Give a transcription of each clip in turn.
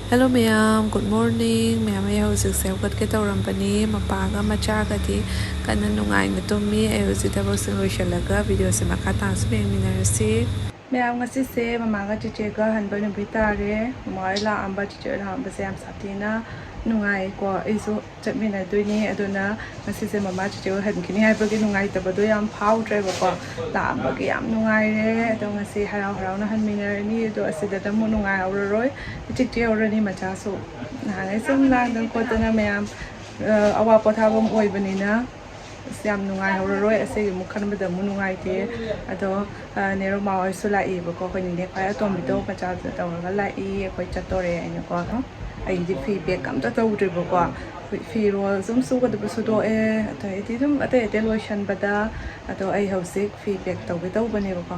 Hello ma'am, good morning. Ma'am ay hauzik sa ugat kita urambani mapaga machagati kana nungaina tumi ay hauzik tabak sing loishalaga video sa makata sa minarasi. Ma'am ngasi se mamaga chiche Ghy Hanbagi bitare mamaga la amba chiche la amba se am satina nungai ko isu chatmina duini aduna ngasi se mama chiche hankini haibagi nungai tabado yam phawdre ko la amba gi yam nungai re ado ngasi harau harau na hanminarani do asida damu nungai auroi chiche already macha so na sum la dan ko tana ma'am awa pothabam oibanina Siam nungai horoi ase mu khanbada mu nungai te ado nero ma oi su lai ba ko ni ne kha atom bido ka cha ta ga lai koi chatore ai ko ai di feedback kam ta tawdre ba ko fi ro zum su ka da su do ta ti dum ate evaluation bada ado ai house feedback taw bi taw bane ba ko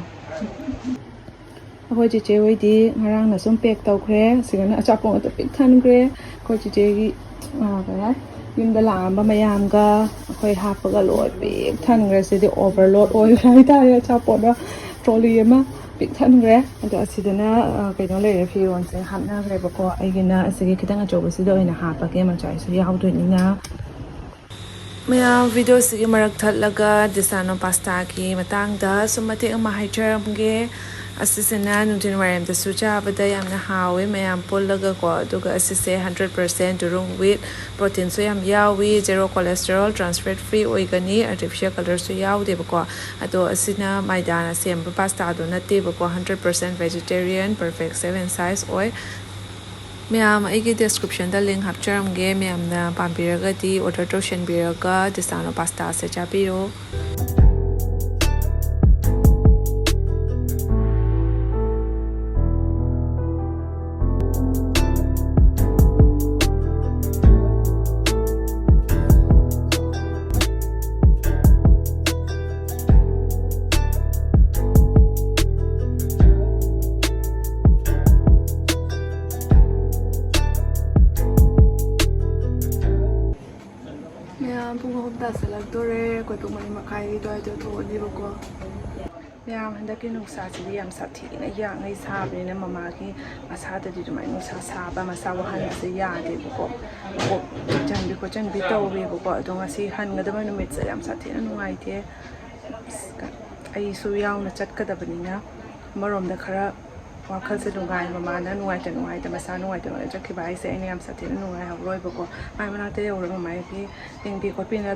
Ako chiche wai di ngarang na sum pek taw khre sigana achapong ta pik than khre ko chiche gi ka yunda lamba mayam ga khoi hapaga loi big than gre se de overload oi rai ta ya chapoda trolley ma big than gre ado asidana kaino le fi ron se hamna gre ba ko aigina asigi khitanga chobo si do ina hapa ke ma chai su yaw do ina Maya video sigi marak thatlaga disano pasta ki matangda sumate ama haicharam ge asisena nungtin waram da suja bada yamna hawe mayam pollaga ko aduga asise 100% durung wheat protein so yam yawi zero cholesterol trans fat free oigani artificial color so yawde ba ko ado asina maidana sem pasta do na te ba ko 100% vegetarian perfect 7 size oi Ma'am, I description the link hapcharam ge ma'am na pampiraga di order to shen biraga disano pasta se chapiro. Pung romda ywdre ko pung mani makai do ai do tho ni ko Ma'am handaki nungsa si yam sathi na ya ngai sabi na mama ki masada di mai nungsa saba masawa han se ya de ko chan bi to bi ko do ngasi han ga da numit sa yam sathi na nungai te ai su yaw na chat ka da bani na marom da khara wakal se nungai mama na nungai ta masa nungai ta chakhi bai se ani yam sathi na nungai ha roi ba ko mai mana te ro mai bi ting bi ko pin na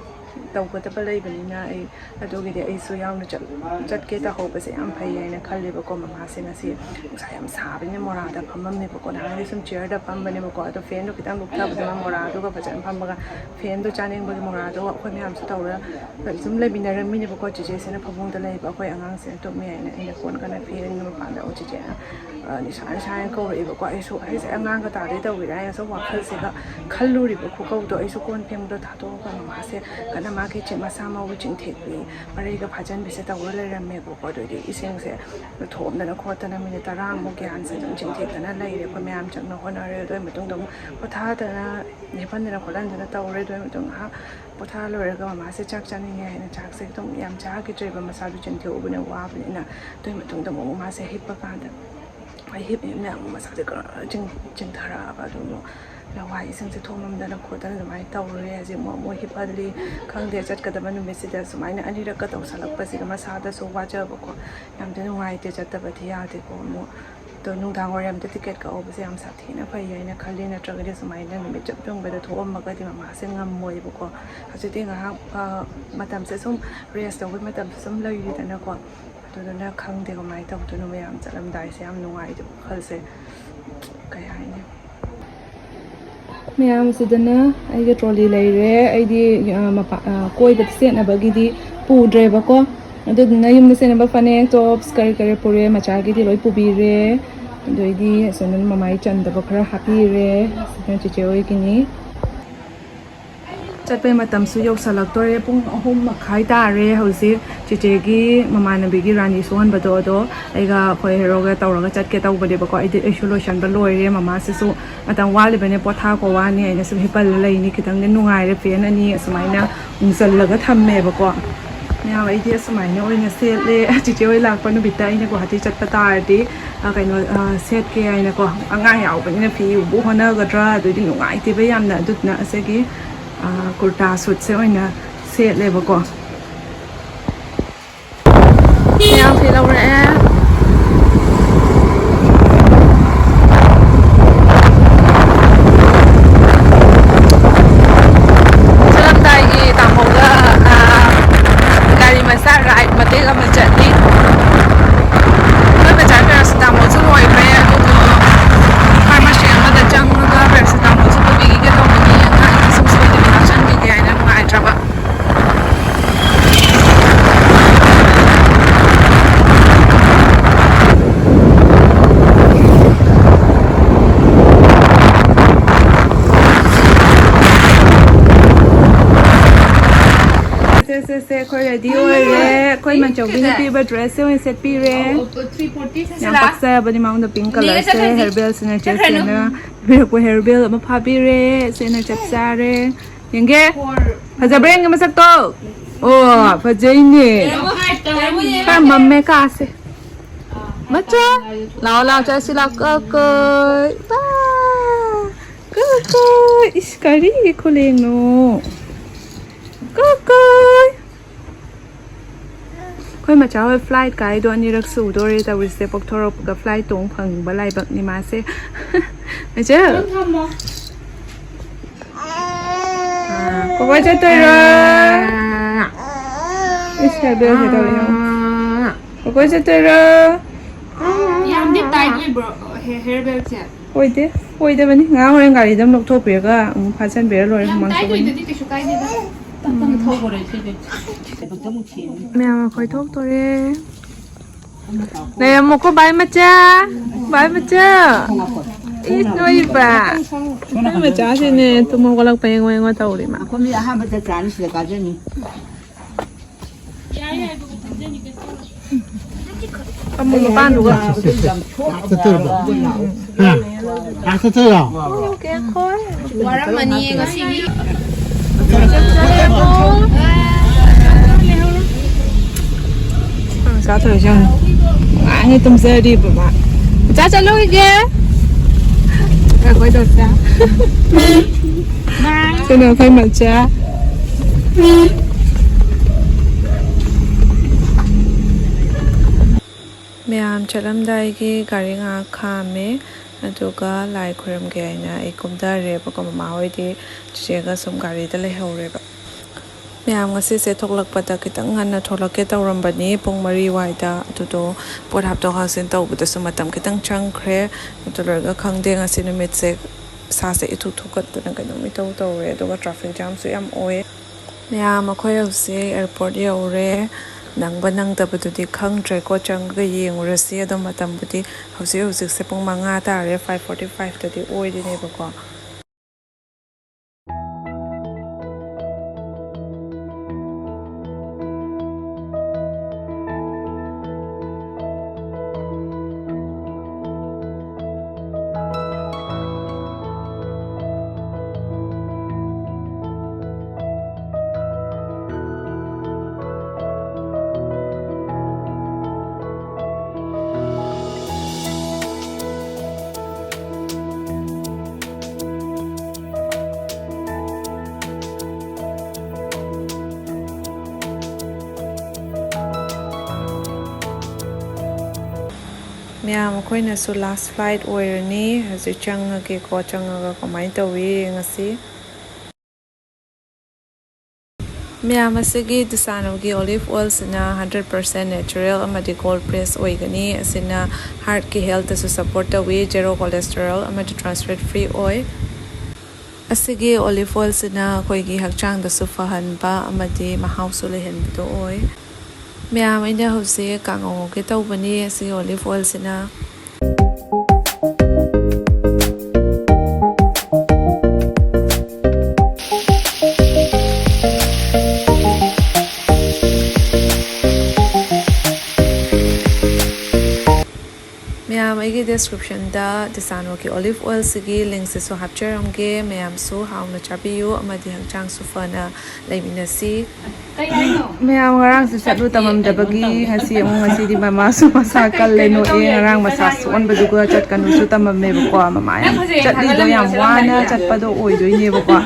taw ko ta palai bani na ai adogi de ai su yaw na chat ke ta ho ba se am phai ai na khalle ba ko mama se na si sa yam sa bi ne mora da phamam ne ba ko na ni sum chair da pam bani ba ko to fan do kitam luk ta ba mora do ba jan pam ba fan do chaning ba mora do ko me am sa taw ra sum le bin ra mi ne ba ko je se na phamong da lai ba ko angang se to me ai na ina kon kana fan no pa da o je Nisha ko ri ba ko ai su ai se angang ka ta de taw ri ai so wa khal se ga khallu ri ba ko ko do ai su kon phem do ta do ba ma se kana ma ke che ma sa ma wu ching thek bi mari ga bhajan bi se taw le ram me ko do ri iseng se thom na ko ta na mi ta rang mo gyan se ching thek na lai re ko me am chang na ho na re do ma tung dong ko tha ta na ne pan na ko lan na taw re do ma tung ha ko tha lo re ga ma se chak chan ni ngai na chak se tung yam cha ke tre ba ma sa du ching thek bu na wa bi na do ma tung dong mo ma se hip pa ka da ai hip me ma sa de ka ching thara ba do la wai iseng se thomam da na ko ta na mai taw re ji mo hip pa de khang de chat ka da manu me se da su mai na ani ra ka taw salak pa si ga ma sa da so wa ja ba ko yam de ngai te chat ta ba thi ya de ko mo to nung dang or yam de ticket ka ob se am sa thi na phai yai na khali na tra ga de su mai na me chap jong ba da thom ma ga di ma se ngam moi ba ko ha se te nga ha matam se sum rest of matam sum lai ri da na ko to na khang de ko mai taw to no me am chalam dai se am nungai de khal se kai hai ne Ma'am sidana ai ga trolley lai re ai di koi ba se na ba gi di pu dre ba ko ado na yum na se na ba fane tops kare pure macha gi di loi pu bi re do di sonan mamai chan da ba khara happy re sidana che che oi ki ni Chatpe matam su yok salak tore pung ahum makhai ta re hausi chiche gi mama na bi gi rani suhan ba do ai ga khoi hero ga taw ga chat ke taw ba de ba ko ai de solution ba loi re mama se su matam wali bane potha ko wa ni ai na su hipal lai ni kitang ne nungai re fen ani asmai na ungsal la ga tham me ba ko เนี่ยไอเดียสมัยนี้เนี่ยเซตเลยจริงๆเวลาคนบิดได้เนี่ยก็หาที่จัดประตาดีกันเซตเกย์เนี่ยก็ง่ายเอาไปเนี่ยพี่อยู่บุคคลก็จะดูดีหนุ่มง่ายที่พยายามเนี่ยดุดเนี่ยเสกี้กุตาสุดเสียเนี่ยเซตเลยบอกว่าเนี่ยพี่เราเนี่ย se koi dio re koi ma chau bin pi ba dress se set pi re 340 se la paksa ba ni ma unda pink color se herbal se na chest se na bi ko herbal ma pha pi re se na chap sa re yenge phaja brand ma sak to oh phajai ni ka mamme ka se ma cha lao lao cha si la ka ko ba ka ko iskari ko le noก็ค่อยมาเช้าไฟล์ไกด์ตัวนี้รักสูตัวเรแต่วิเศษปกทรปกับไฟล์ตรงพังบะไลบักนี่มาเซ่ไม่เจอก็ว่าจะตัวเราไม่ใช่เบลใช่ตัวเราก็ว่าจะตัวเรายามที่ตายด้วยบรเฮร์เบลเจ็บโอ้ยเดี๋ยวนี้งาอะไรกันอีดำนกโทเปียก็พาฉันเบลเลยมันสุดแมวคอยทกตัวเองเนี่ยมุกก็ใบมาจ้าอีกหน่อยป่ะมาจ้าสิเนี่ยตัวมุกก็ลังไปยังไงว่าตัวเลยมาคนมีอาหารมาจ้านี่สิเลยกันนี่ก็มุกบ้านดูอ่ะจะตื่นหรอจะตื่นหรอโอเคค่อยวันมันนี่ก็สิsao thời gian anh ấy tung xe đi mà cha cha lôi kia rồi quay đầu xa cho nên phải mặc cha mẹ cho làm đây cái gari ngã kham ấy aduga lai khuram ge aina ekumda re ba ko ma hoi di chega sum gari da le hore ba ma'am ngasi se thoklak pada kitang nganna tholake tawram bani pong mari waida tuto por hap to hasin taw buta sumatam kitang changkhre tolor ga khangde ngasi numit se sa se ithu thukat na ka numi taw taw re do ga traffic jam su yam oe ma'am akhoi se airport ye ore nang banang ta bu di khang tre ko chang ga yeng ore si adom matam bu di hausi hausi se pong manga ta re 5:45 ta di oi di ne ba ko ma'am अखोइना सु last flight ओइरनी हजि चंगगे को चंगगा कमाइ तवी ngasi ma'am असगी दिसानोगी olive oil sina 100% natural amadi cold press oigani asina heart ki health su support tawi zero cholesterol amadi trans fat free oil asigi olive oil sina koigi hakchang da su fahan ba amadi mahau su lehen do oil ma'am इन हौसे कांगो के तौबनी से olive oil सिना ma'am आई description da disano ki olive oil sigi link se so hapcharamge mayam so hauna chabiyu amadi hangchang su fana laiminasi mayam ngarang se chatlu tamam dabagi hasi among hasi di mama su masa kalleno e ngarang masa son baduga chat kanu su tamam me ko mama ya chatli do yam wana chatpado oi do ne ko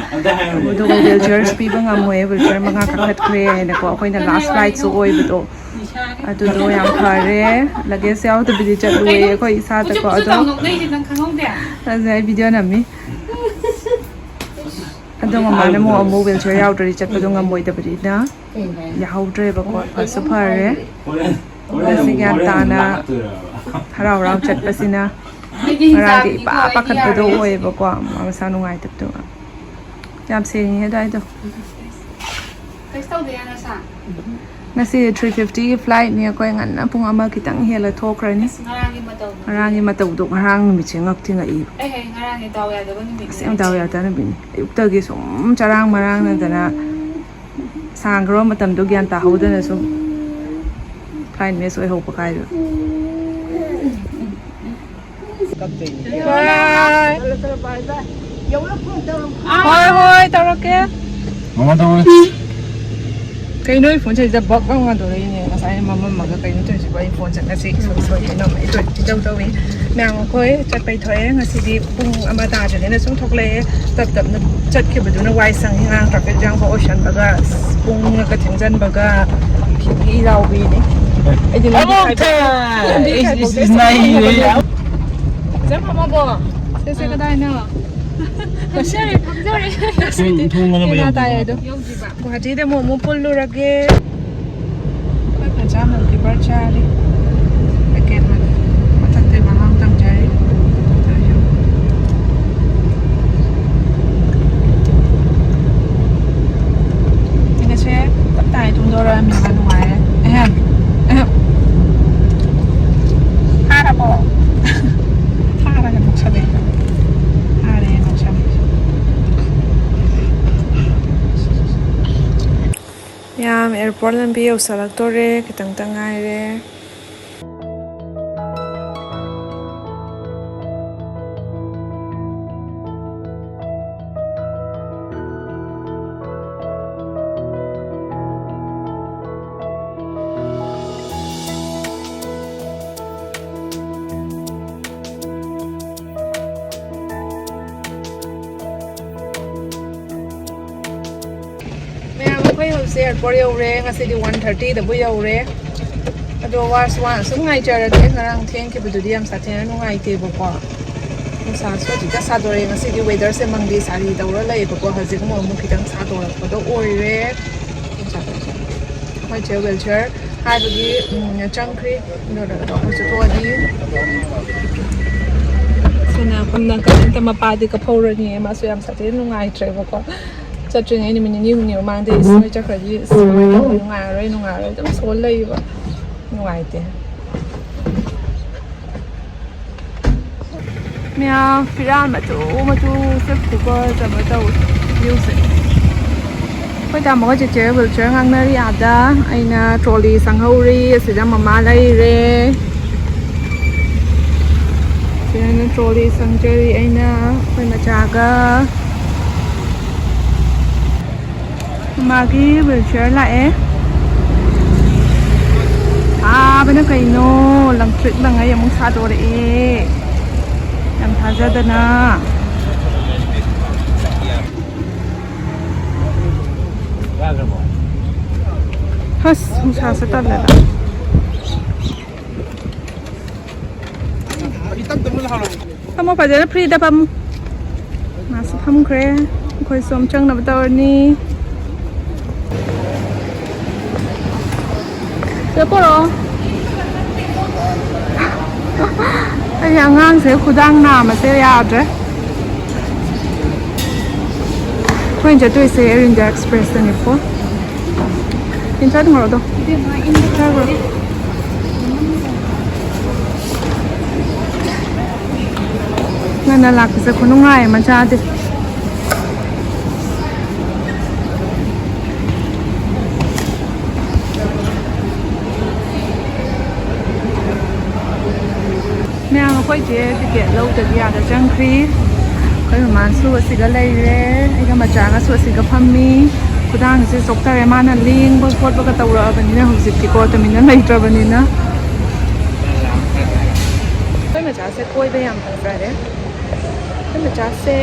do wheelchairs pi banga moe wheelchair manga kakhat kre ne ko koina last ride su oi bado adu do yam khare lage se out bidi chatlu e ko isa ta ko ado azai video na mi ado mama na mo mo wheelchair ywdre chatpado ngamoi da bidi na ywdre ba ko su phare asi gyan ta na harau rau chat pasina ragi pa pakhat bado oi ba ko ma sa nu ngai tap to yam se ni he dai to ngasi 350 flight ni ko ngan na pung ama kitang hela thokrani ngarangi matau do ngarang mi chengak tinga i ngarangi daw ya da ni sem daw ya da na bin ukta gi sum charang marang na dana sangro matam do gyan ta hoda na sum flight me so ho pa kai do bye hoi tarake mama daw cái nơi phone chơi ra bọc vào ngon rồi này là sai mà cái nơi chơi chỉ phone chắc là gì rồi nó mấy tuổi đâu đâu ấy nàng khơi chặt bay thuế là gì đi bung amata cho nên là xuống thóc lê tập nó chặt khi mà nó quay sang những ang traffic jam của ocean baga bung cái tiếng dân baga khi rau vì này ấy thì nó is này rất mà bò thế cái đây nữa sorry sorry Guwahati de mo pullu rage koi pajama ki barchari again matate maham tam jari ina che tai tung dora mi ba nuai ehem hara bo hara ga chale yam airport lambi au salaktore kitang tangai re airport ywdre ngasi di 1:30 da bu ywdre ado was wan sum ngai chara de ngarang theng ki budu diam sa theng nu ngai te bo ko sa so ji ta sa dore ngasi di weather se mangdi sari dawra lai bo ko hajik mo mu kitang sa dora ko do oi re mai che wheelchair hai bagi changkri no da do ko to di sana kamna ka ta ma pa di ka phora ni ma so yam sa te nu ngai tre bo ko chặt chuyện ấy mình nhiều nhiều mang đi rồi chắc là gì ngoài rồi cũng số lấy vào ngoài tiền mẹ phía ra mà chú xếp của côจะมาđâu music bây giờ mỗi cái chế vừa chơi hàng nơi à đó anh trolley sang hori sẽ ra mama lấy re thì anh trolley sang chơi anh phải mà trả cái Magi wheelchair lại bên cái nó làm chuyện bằng ấy muốn xa đồ đấy làm thà ra đây na hết không xa sẽ tắt lại không phải là free đâu không mà sẽ không kể khơi xóm chân nào tao ni 예뻐라. 양양 제 구당 남아서 ywdre. 그 이제 twese India Express 는 있고. 괜찮은 거라도. 나는 락스 군웅아에 만차데. ꯑꯩꯈꯣꯏ ꯆꯦ ticket ꯂꯧꯗꯕꯤ ꯌꯥꯗ ꯆꯪꯈ꯭ꯔꯤ ꯑꯩꯈꯣꯏ ꯃꯃꯥꯟꯁꯨ ꯑꯁꯤꯒ ꯂꯩꯔꯦ ꯑꯩꯒ ꯃꯆꯥꯒꯁꯨ ꯑꯁꯤꯒ ꯐꯝꯃꯤ ꯈꯨꯗꯥꯡꯁꯦ ꯆꯣꯛꯊꯔꯦ ꯃꯥꯅ ꯂꯦꯡꯕ ꯈꯣꯠꯄꯒ ꯇꯧꯔꯛꯑꯕꯅꯤꯅ ꯍꯧꯖꯤꯛꯇꯤꯀꯣ ꯇꯨꯃꯤꯟꯅ ꯂꯩꯇ꯭ꯔꯕꯅꯤꯅ ꯑꯩꯈꯣꯏ ꯃꯆꯥꯁꯦ ꯀꯣꯏꯕ ꯌꯥꯝ ꯐꯖꯔꯦ ꯑꯩꯈꯣꯏ ꯃꯆꯥꯁꯦ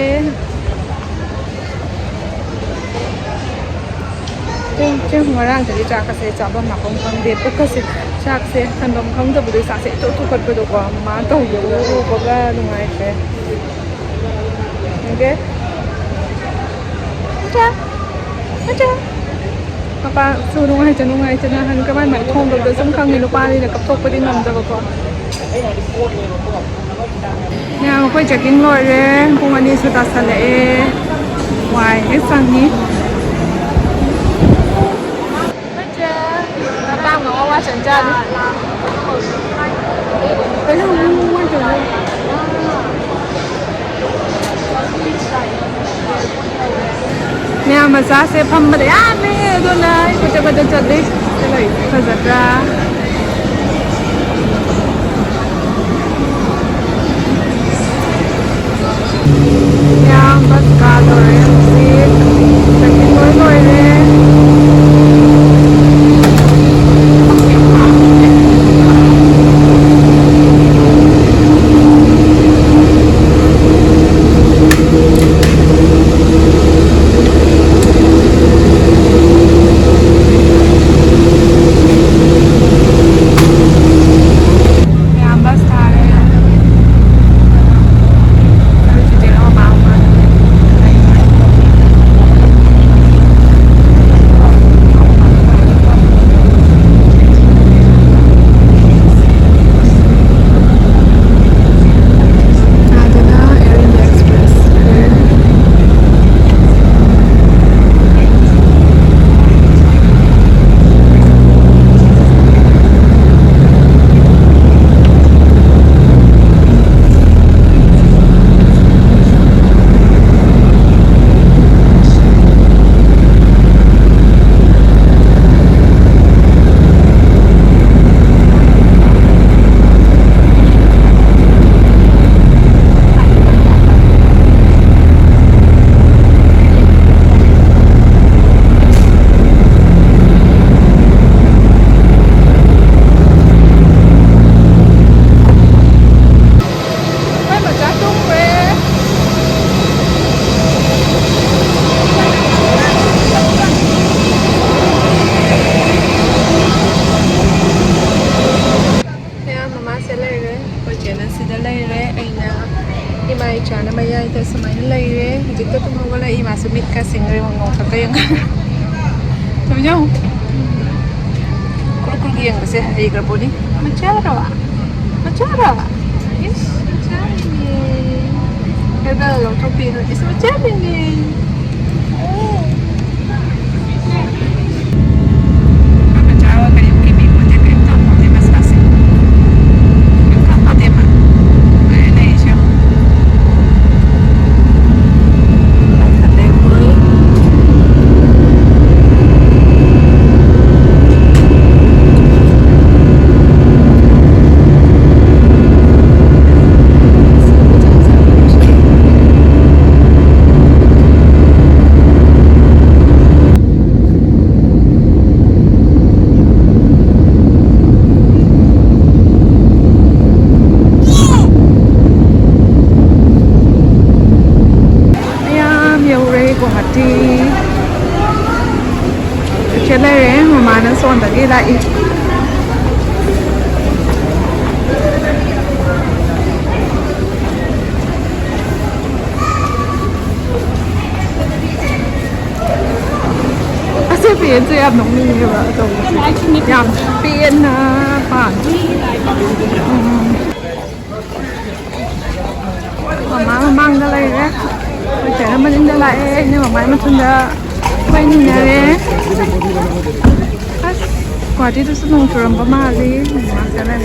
ꯆꯦꯡ ꯉꯔꯥꯡꯗꯒꯤ ꯆꯥꯛꯀꯁꯦ ꯆꯥꯐꯝ ꯃꯐꯝ ꯈꯪꯗꯦ ꯄꯨꯛꯀꯁꯦ ꯆꯥꯛꯁꯦ ꯊꯟꯐꯝ ꯈꯪꯗꯕꯗꯣ ꯆꯥꯛꯁꯦ ꯏꯇꯣꯛ ꯇꯣꯛꯈꯠꯄꯗꯣꯀꯣ ꯃꯥ ꯇꯧꯕꯗꯣ ꯎꯕꯒ ꯅꯨꯡꯉꯥꯏꯇ꯭ꯔꯦ ꯑꯣꯀꯦ ꯃꯄꯥꯁꯨ ꯅꯨꯡꯉꯥꯏꯇꯅ ꯍꯟ ꯀꯃꯥꯏ ꯃꯥꯏ ꯊꯣꯡꯗꯕꯗꯣ ꯁꯨꯝ ꯈꯪꯉꯤ ꯅꯨꯄꯥꯅꯤꯅ ꯀꯞꯊꯣꯛꯄꯗꯤ ꯉꯝꯗꯕꯀꯣ ꯃꯌꯥꯝ ꯑꯩꯈꯣꯏ ꯆꯦꯛꯀꯤꯡ ꯂꯣꯏꯔꯦ ꯄꯨꯡ 2ꯁꯨ ꯇꯥꯁꯜꯂꯛꯑꯦ ꯋꯥꯏ ꯍꯦꯛ ꯁꯪꯉꯤ Tao ngồi qua sân trên cái nó ngu quá trời nè mà giá xe phâm mà để ăn đi tôi này cô cho chân đi cái này thật giật ra nè bắt cá rồi em xịt chắc cái nồi đi Tunggu Kuru-kuru yang kasi haigra poli. Macarawa. Yes, macam ini. Kita long topi tu. Is macam ini. Macarawa kan yung kimi mo je kan tak mau mas kasi. Yung kapal dia mah. Ayah ni siapa? Son tadi lagi. Asyik pian tu yang nong ni je bah, tu. Yang pian pan. Mama mang dah lagi eh. Macam mana dah lagi? Ni mama macam dah. Kau ni ni. Kuat itu senang curam pemali, masalah.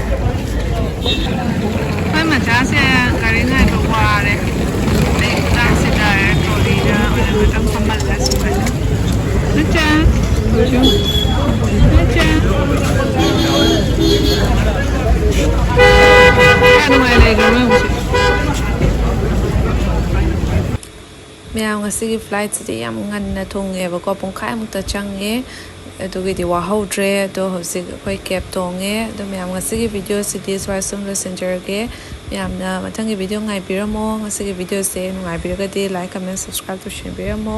Kau macam saya karena itu kuat, dah sudah troli dah, orang macam samal lah semua. Macam, macam. Kan mana lagi rumah? ꯃꯌꯥꯝ ꯉꯁꯤꯒꯤ ꯐ꯭ꯂꯥꯏꯠꯁꯤꯗꯤ ꯌꯥꯝ ꯉꯟꯅ ꯊꯨꯡꯉꯦꯕꯀꯣ ꯄꯨꯡꯈꯥꯏꯃꯨꯛꯇ ꯆꯪꯉꯦ ꯑꯗꯨꯒꯤꯗꯤ ꯋꯥꯍꯧꯗ꯭ꯔꯦ ꯑꯗꯣ ꯍꯧꯖꯤꯛ ꯑꯩꯈꯣꯏ ꯀꯦꯕ ꯇꯣꯡꯉꯦ ꯑꯗꯣ ꯃꯌꯥꯝ ꯉꯁꯤꯒꯤ ꯚꯤꯗꯤꯑꯣꯁꯤꯗꯤ ꯁ꯭ꯋꯥꯏ ꯁꯨꯝ ꯂꯣꯏꯁꯤꯟꯖꯔꯒꯦ ꯃꯌꯥꯝꯅ ꯃꯊꯪꯒꯤ ꯚꯤꯗꯤꯑꯣ ꯉꯥꯏꯕꯤꯔꯝꯃꯣ ꯉꯁꯤꯒꯤ ꯚꯤꯗꯤꯑꯣꯁꯦ ꯅꯨꯡꯉꯥꯏꯕꯤꯔꯒꯗꯤ ꯂꯥꯏꯛ ꯀꯃꯦꯟ ꯁꯕꯁꯀ꯭ꯔꯥꯏꯕ ꯇꯧꯁꯤꯟꯕꯤꯔꯝꯃꯣ